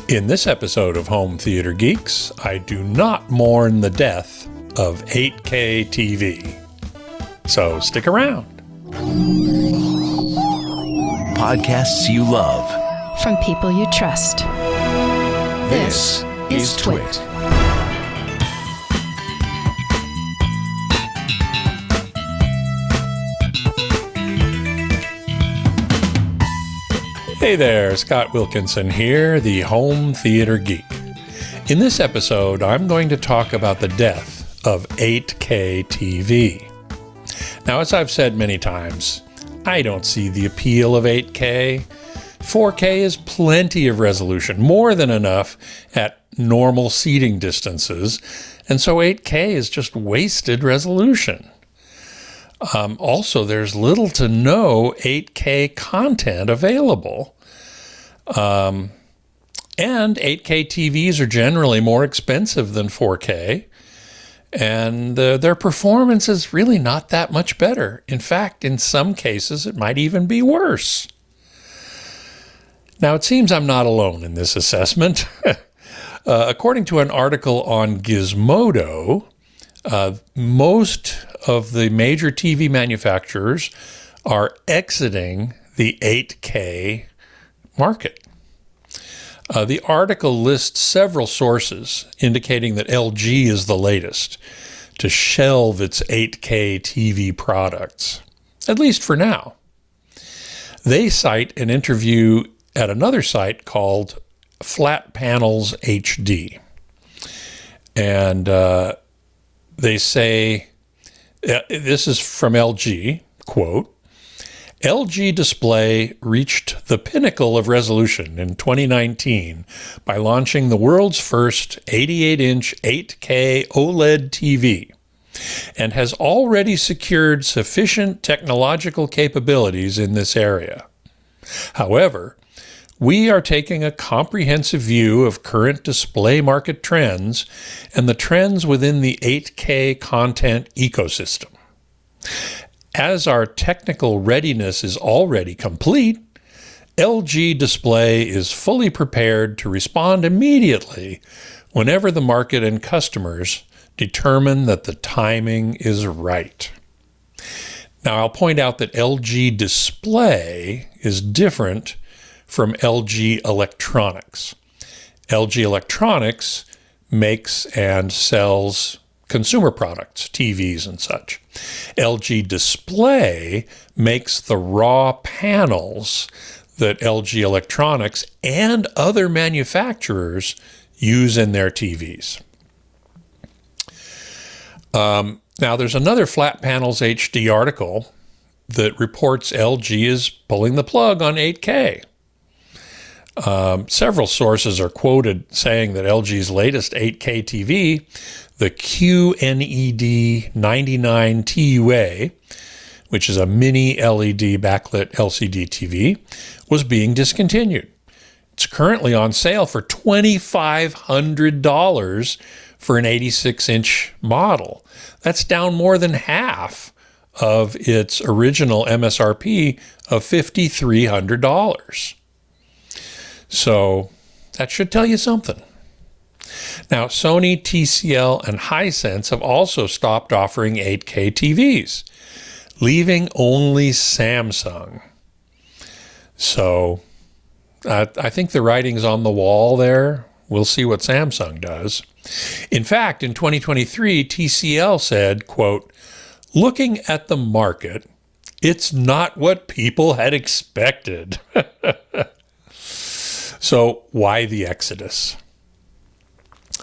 In this episode of Home Theater Geeks, I do not mourn the death of 8K TV. So stick around. Podcasts you love. From people you trust. This is TWiT. Hey there, Scott Wilkinson here, the Home Theater Geek. In this episode, I'm going to talk about the death of 8K TV. Now, as I've said many times, I don't see the appeal of 8K. 4K is plenty of resolution, more than enough at normal seating distances, and so 8K is just wasted resolution. Also, there's little to no 8K content available. And 8K TVs are generally more expensive than 4K, and their performance is really not that much better. In fact, in some cases, it might even be worse. Now, it seems I'm not alone in this assessment. According to an article on Gizmodo, most of the major TV manufacturers are exiting the 8K market. The article lists several sources indicating that LG is the latest to shelve its 8K TV products, at least for now. They cite an interview at another site called Flat Panels HD. And they say, this is from LG, quote, LG Display reached the pinnacle of resolution in 2019 by launching the world's first 88-inch 8K OLED TV and has already secured sufficient technological capabilities in this area. However, we are taking a comprehensive view of current display market trends and the trends within the 8K content ecosystem. As our technical readiness is already complete, LG Display is fully prepared to respond immediately whenever the market and customers determine that the timing is right. Now, I'll point out that LG Display is different from LG Electronics. LG Electronics makes and sells consumer products, TVs and such. LG Display makes the raw panels that LG Electronics and other manufacturers use in their TVs. Now, there's another Flat Panels HD article that reports LG is pulling the plug on 8K. Several sources are quoted saying that LG's latest 8K TV, the QNED 99 TUA, which is a mini LED backlit LCD TV, was being discontinued. It's currently on sale for $2,500 for an 86-inch model. That's down more than half of its original MSRP of $5,300. So that should tell you something. Now, Sony, TCL, and Hisense have also stopped offering 8K TVs, leaving only Samsung. So I think the writing's on the wall there. We'll see what Samsung does. In fact, in 2023, TCL said, quote, looking at the market, it's not what people had expected. So why the exodus?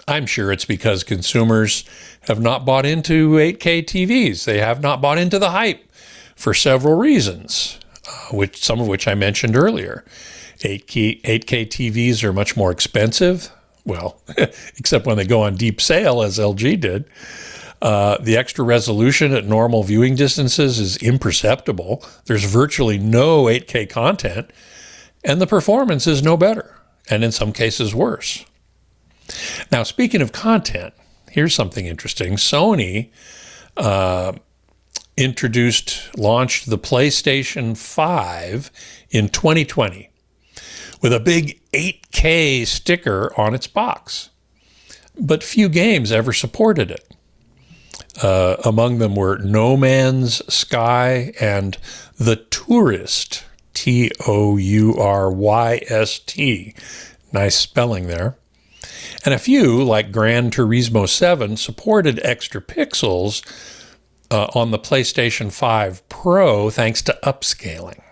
I'm sure it's because consumers have not bought into 8K TVs. They have not bought into the hype for several reasons, some of which I mentioned earlier. 8K TVs are much more expensive. Well, except when they go on deep sale, as LG did. The extra resolution at normal viewing distances is imperceptible. There's virtually no 8K content, and the performance is no better, and in some cases worse. Now, speaking of content, here's something interesting. Sony launched the PlayStation 5 in 2020 with a big 8K sticker on its box. But few games ever supported it. Among them were No Man's Sky and The Tourist, Tourist. Nice spelling there. And a few, like Gran Turismo 7, supported extra pixels on the PlayStation 5 Pro thanks to upscaling.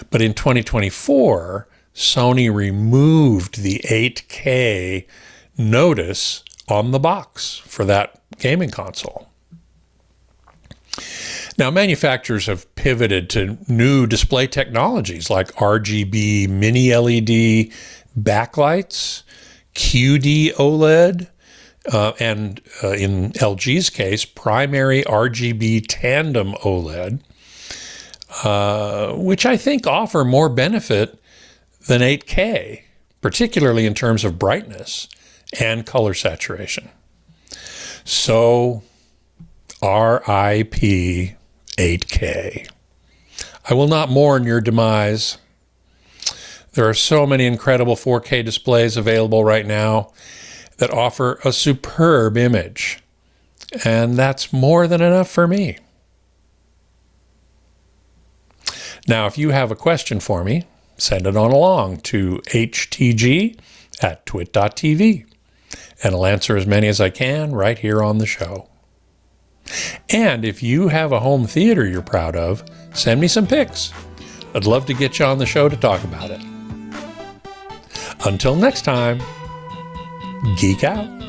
But in 2024, Sony removed the 8K notice on the box for that gaming console. Now, manufacturers have pivoted to new display technologies like RGB mini LED backlights, QD OLED, and in LG's case, primary RGB tandem OLED, which I think offer more benefit than 8K, particularly in terms of brightness and color saturation. So, RIP 8K. I will not mourn your demise. There are so many incredible 4K displays available right now that offer a superb image, and that's more than enough for me. Now, if you have a question for me, send it on along to htg@twit.tv, and I'll answer as many as I can right here on the show. And if you have a home theater you're proud of, send me some pics. I'd love to get you on the show to talk about it. Until next time, geek out.